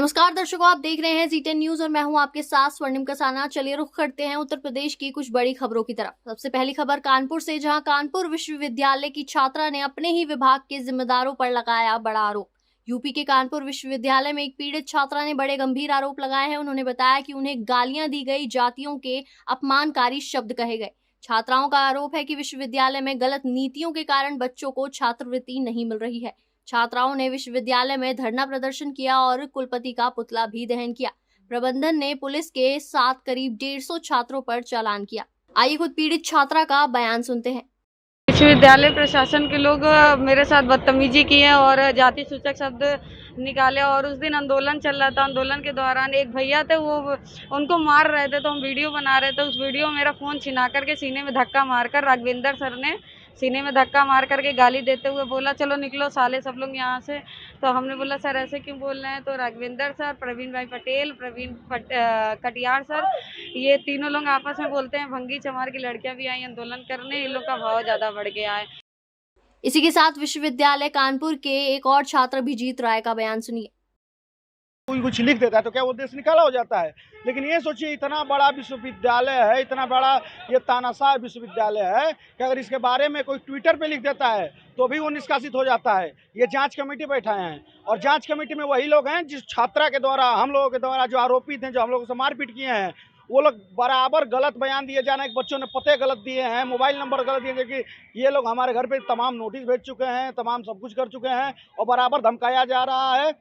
नमस्कार दर्शकों, आप देख रहे हैं जी10 न्यूज और मैं हूं आपके साथ स्वर्णिम कसाना। चलिए रुख करते हैं उत्तर प्रदेश की कुछ बड़ी खबरों की तरफ। सबसे पहली खबर कानपुर से, जहां कानपुर विश्वविद्यालय की छात्रा ने अपने ही विभाग के जिम्मेदारों पर लगाया बड़ा आरोप। यूपी के कानपुर विश्वविद्यालय में एक पीड़ित छात्रा ने बड़े गंभीर आरोप लगाए हैं। उन्होंने बताया कि उन्हें गालियां दी गई, जातियों के अपमानकारी शब्द कहे गए। छात्राओं का आरोप है कि विश्वविद्यालय में गलत नीतियों के कारण बच्चों को छात्रवृत्ति नहीं मिल रही है। छात्राओं ने विश्वविद्यालय में धरना प्रदर्शन किया और कुलपति का पुतला भी दहन किया। प्रबंधन ने पुलिस के साथ करीब 150 छात्रों पर चालान किया। आइए खुद पीड़ित छात्रा का बयान सुनते हैं। विश्वविद्यालय प्रशासन के लोग मेरे साथ बदतमीजी की है और जाति सूचक शब्द निकाले। और उस दिन आंदोलन चल रहा था, आंदोलन के दौरान एक भैया थे, वो उनको मार रहे थे, तो हम वीडियो बना रहे थे। उस वीडियो में मेरा फ़ोन छिना करके सीने में धक्का मारकर राघवेंद्र सर ने सीने में धक्का मार करके गाली देते हुए बोला, चलो निकलो साले सब लोग यहाँ से। तो हमने बोला सर ऐसे क्यों बोल रहे हैं? तो राघवेंद्र सर, प्रवीण भाई पटेल, कटियार सर, ये तीनों लोग आपस में बोलते हैं। भंगी चमार की लड़कियां भी आई आंदोलन करने, इन लोग का भाव ज्यादा बढ़ गया है। इसी के साथ विश्वविद्यालय कानपुर के एक और छात्र अभिजीत राय का बयान सुनिए। कोई कुछ लिख देता है तो क्या वो देश निकाला हो जाता है? लेकिन ये सोचिए, इतना बड़ा विश्वविद्यालय है, इतना बड़ा ये तानाशाह विश्वविद्यालय है कि अगर इसके बारे में कोई ट्विटर पे लिख देता है तो भी वो निष्कासित हो जाता है। ये जांच कमेटी बैठाए हैं और जांच कमेटी में वही लोग हैं जिस छात्रा के द्वारा, हम लोगों के द्वारा जो आरोपित हैं, जो हम लोगों से मारपीट किए हैं, वो लोग बराबर गलत बयान दिए जाने, बच्चों ने पते गलत दिए हैं, मोबाइल नंबर गलत दिए, कि ये लोग हमारे घर पे तमाम नोटिस भेज चुके हैं, तमाम सब कुछ कर चुके हैं और बराबर धमकाया जा रहा है।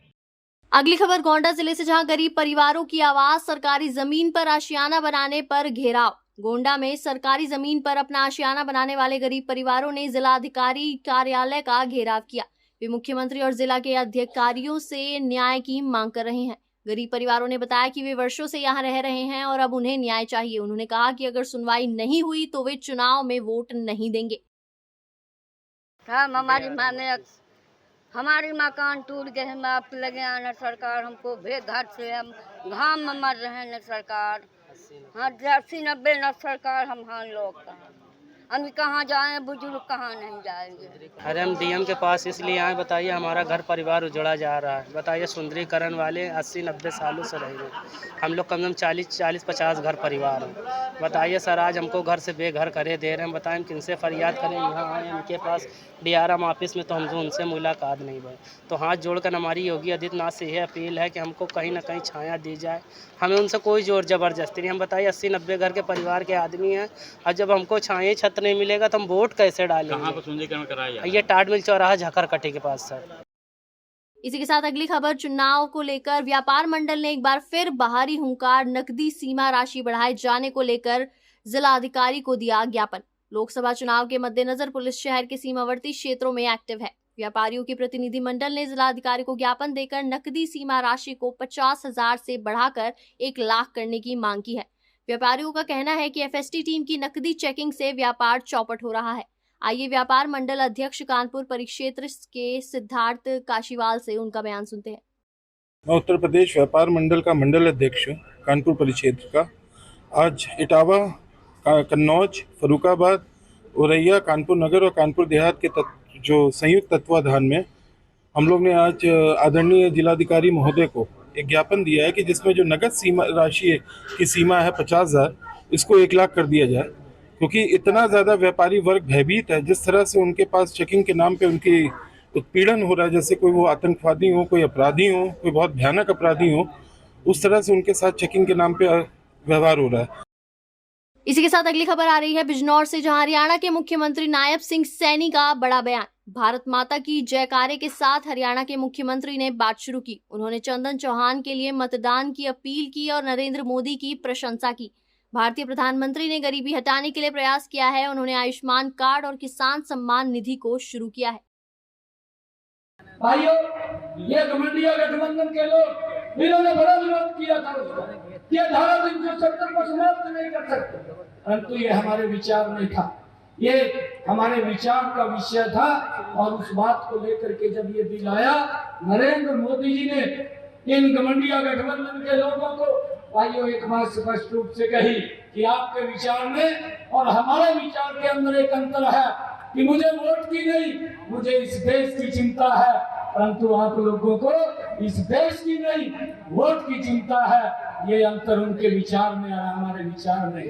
अगली खबर गोंडा जिले से, जहां गरीब परिवारों की आवाज सरकारी जमीन पर आशियाना बनाने पर घेराव। गोंडा में सरकारी जमीन पर अपना आशियाना बनाने वाले गरीब परिवारों ने जिलाधिकारी कार्यालय का घेराव किया। वे मुख्यमंत्री और जिला के अधिकारियों से न्याय की मांग कर रहे हैं। गरीब परिवारों ने बताया कि वे वर्षों से यहाँ रह रहे हैं और अब उन्हें न्याय चाहिए। उन्होंने कहा कि अगर सुनवाई नहीं हुई तो वे चुनाव में वोट नहीं देंगे। हमारी मकान टूट गए, हम आप लगे आना सरकार हमको भेदघाट से, हम घाम में मर रहे हैं न सरकार। हाँ 80-90 न सरकार, हम हाँ लोग हम कहाँ जाएं, बुजुर्ग कहाँ नहीं जाएंगे। अरे हम डीएम के पास इसलिए आए, बताइए हमारा घर परिवार उजड़ा जा रहा है। बताइए सुंदरीकरण वाले 80-90 सालों से रहेंगे, हम लोग कम से कम 40-50 घर परिवार हैं। बताइए सर, आज हमको घर से बेघर करे दे रहे हैं। बताएं किनसे फरियाद करें? यहाँ आए इनके पास डीआरएम ऑफिस में, तो हम उनसे मुलाकात नहीं हुई। तो हाथ जोड़कर हमारी योगी आदित्यनाथ से यह अपील है कि हमको कहीं ना कहीं छाया दी जाए। हमें उनसे कोई जोर जबरदस्ती नहीं। हम बताइए 80-90 घर के परिवार के आदमी हैं और जब हमको छाया छत नहीं मिलेगा तो हम वोट कैसे डालेंगे? कहाँ पर सुंदरीकरण कराया? ये टाट मिल चौराहा झाकरकटी के पास सर। इसी के साथ अगली खबर, चुनाव को लेकर व्यापार मंडल ने एक बार फिर बाहरी हुंकार, नकदी सीमा राशि बढ़ाए जाने को लेकर जिलाधिकारी को दिया ज्ञापन। लोकसभा चुनाव के मद्देनजर पुलिस शहर के सीमावर्ती क्षेत्रों में एक्टिव है। व्यापारियों के प्रतिनिधि मंडल ने जिलाधिकारी को ज्ञापन देकर नकदी सीमा राशि को 50,000 से बढ़ाकर 1 लाख करने की मांग की है। व्यापारियों का कहना है कि एफएसटी टीम की नकदी चेकिंग से व्यापार चौपट हो रहा है। आइए व्यापार मंडल अध्यक्ष कानपुर परिक्षेत्र के सिद्धार्थ काशीवाल से उनका बयान सुनते हैं। मैं उत्तर प्रदेश व्यापार मंडल का मंडल अध्यक्ष कानपुर परिक्षेत्र का। आज इटावा, कन्नौज, फरुखाबाद, औरैया, कानपुर नगर और कानपुर देहात के जो संयुक्त तत्वाधान में हम लोग ने आज आदरणीय जिलाधिकारी महोदय को एक ज्ञापन दिया है कि जिसमें जो नगद सीमा राशि की सीमा है 50,000, इसको 1 लाख कर दिया जाए। क्योंकि इतना ज़्यादा व्यापारी वर्ग भयभीत है, जिस तरह से उनके पास चेकिंग के नाम पे उनकी उत्पीड़न हो रहा है, जैसे कोई वो आतंकवादी हो, कोई अपराधी हो, कोई बहुत भयानक अपराधी हो, उस तरह से उनके साथ चेकिंग के नाम पे व्यवहार हो रहा है। इसी के साथ अगली खबर आ रही है बिजनौर से, जहां हरियाणा के मुख्यमंत्री नायब सिंह सैनी का बड़ा बयान। भारत माता की जयकारे के साथ हरियाणा के मुख्यमंत्री ने बात शुरू की। उन्होंने चंदन चौहान के लिए मतदान की अपील की और नरेंद्र मोदी की प्रशंसा की। भारतीय प्रधानमंत्री ने गरीबी हटाने के लिए प्रयास किया है। उन्होंने आयुष्मान कार्ड और किसान सम्मान निधि को शुरू किया है। भाइयों, ये घमंडिया गठबंधन के लोग, इन्होंने बड़ा विरोध किया था उसका, ये धारा 370 को समाप्त नहीं कर सकते, परंतु ये हमारे विचार में था, ये हमारे विचार का विषय था। और उस बात को लेकर के जब ये बिल आया, नरेंद्र मोदी जी ने इन घमंडिया गठबंधन के लोगों को भाइयों एक बात स्पष्ट रूप से कही कि आपके विचार में और हमारे विचार के अंदर एक अंतर है कि मुझे वोट की नहीं, मुझे इस देश की चिंता है परंतु आप लोगों को इस देश की नहीं, वोट की चिंता है। ये अंतर उनके विचार में और हमारे विचार में।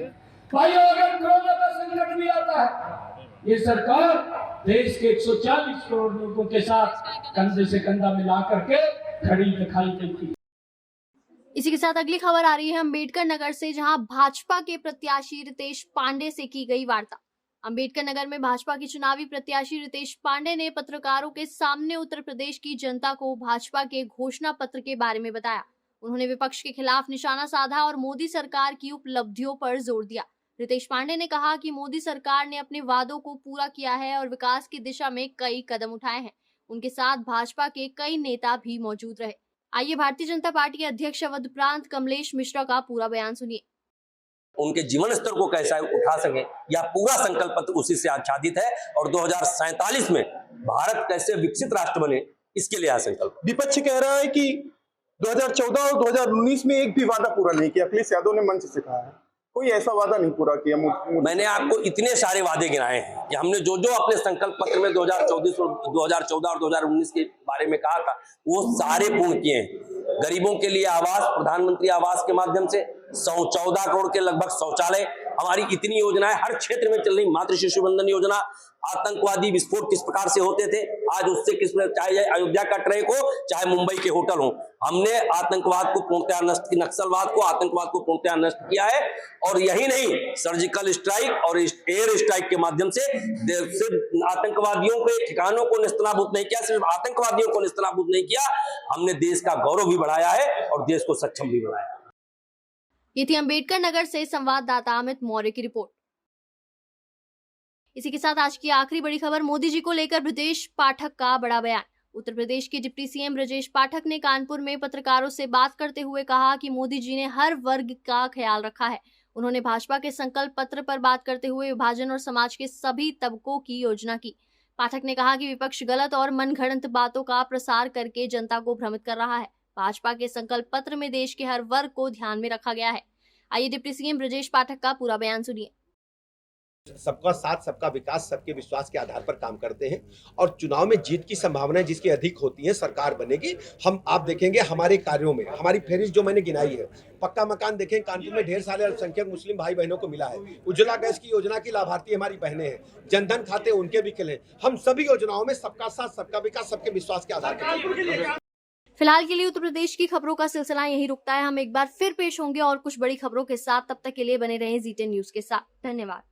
भाइयों, अगर कोरोना का संकट भी आता है, ये सरकार देश के 140 करोड़ लोगों के साथ कंधे से कंधा मिला करके खड़ी दिखाई देती है। इसी के साथ अगली खबर आ रही है अम्बेडकर नगर से, जहां भाजपा के प्रत्याशी रितेश पांडे से की गई वार्ता। अम्बेडकर नगर में भाजपा के चुनावी प्रत्याशी रितेश पांडे ने पत्रकारों के सामने उत्तर प्रदेश की जनता को भाजपा के घोषणा पत्र के बारे में बताया। उन्होंने विपक्ष के खिलाफ निशाना साधा और मोदी सरकार की उपलब्धियों पर जोर दिया। रितेश पांडे ने कहा कि मोदी सरकार ने अपने वादों को पूरा किया है और विकास की दिशा में कई कदम उठाए हैं। उनके साथ भाजपा के कई नेता भी मौजूद रहे। आइए भारतीय जनता पार्टी के अध्यक्ष अवध प्रांत कमलेश मिश्रा का पूरा बयान सुनिए। उनके जीवन स्तर को कैसा उठा सके, या पूरा संकल्प पत्र उसी से आच्छादित है। और 2047 में भारत कैसे विकसित राष्ट्र बने, इसके लिए संकल्प। विपक्ष कह रहा है कि 2014 और 2019 में एक भी वादा पूरा नहीं किया। अखिलेश यादव ने मंच से कहा है कोई ऐसा वादा नहीं पूरा किया। मैंने आपको इतने सारे वादे गिनाए हैं कि हमने जो जो अपने संकल्प पत्र में 2014 और 2019 के बारे में कहा था, वो सारे पूर्ण किए हैं। गरीबों के लिए आवास, प्रधानमंत्री आवास के माध्यम से 14 करोड़ के लगभग शौचालय, हमारी इतनी योजनाएं हर क्षेत्र में चल रही। मातृ शिशु बंधन योजना, आतंकवादी विस्फोट किस प्रकार से होते थे, आज उससे किस प्रकार, चाहे अयोध्या का ट्रैक हो, चाहे मुंबई के होटल हो, हमने आतंकवाद को पूर्णतः नष्ट, नक्सलवाद को, आतंकवाद को पूर्णतः नष्ट किया है। और यही नहीं, सर्जिकल स्ट्राइक और एयर स्ट्राइक के माध्यम से सिर्फ आतंकवादियों के ठिकानों को निस्तनाबूद नहीं किया, सिर्फ आतंकवादियों को निस्तनाबूद नहीं किया, हमने देश का गौरव भी बढ़ाया है और देश को सक्षम भी बनाया। ये थी अम्बेडकर नगर से संवाददाता अमित मौर्य की रिपोर्ट। इसी के साथ आज की आखिरी बड़ी खबर, मोदी जी को लेकर ब्रजेश पाठक का बड़ा बयान। उत्तर प्रदेश के डिप्टी सीएम ब्रजेश पाठक ने कानपुर में पत्रकारों से बात करते हुए कहा कि मोदी जी ने हर वर्ग का ख्याल रखा है। उन्होंने भाजपा के संकल्प पत्र पर बात करते हुए विभाजन और समाज के सभी तबकों की योजना की। पाठक ने कहा कि विपक्ष गलत और मनगढ़ंत बातों का प्रसार करके जनता को भ्रमित कर रहा है। भाजपा के संकल्प पत्र में देश के हर वर्ग को ध्यान में रखा गया है। आइए डिप्टी सीएम ब्रजेश पाठक का पूरा बयान सुनिए। सबका साथ, सबका विकास, सबके विश्वास के आधार पर काम करते हैं और चुनाव में जीत की संभावनाएं जिसकी अधिक होती है, सरकार बनेगी। हम आप देखेंगे हमारे कार्यों में, हमारी फेरिस्त जो मैंने गिनाई है, पक्का मकान देखें, कानपुर में ढेर सारे अल्पसंख्यक मुस्लिम भाई बहनों को मिला है। उज्ज्वला गैस की योजना की लाभार्थी हमारी बहनें हैं, जनधन खाते उनके भी खुले। हम सभी योजनाओं में सबका साथ, सबका विकास, सबके विश्वास के आधार पर। फिलहाल के लिए उत्तर प्रदेश की खबरों का सिलसिला यही रुकता है। हम एक बार फिर पेश होंगे और कुछ बड़ी खबरों के साथ। तब तक के लिए बने रहें जी10 न्यूज के साथ। धन्यवाद।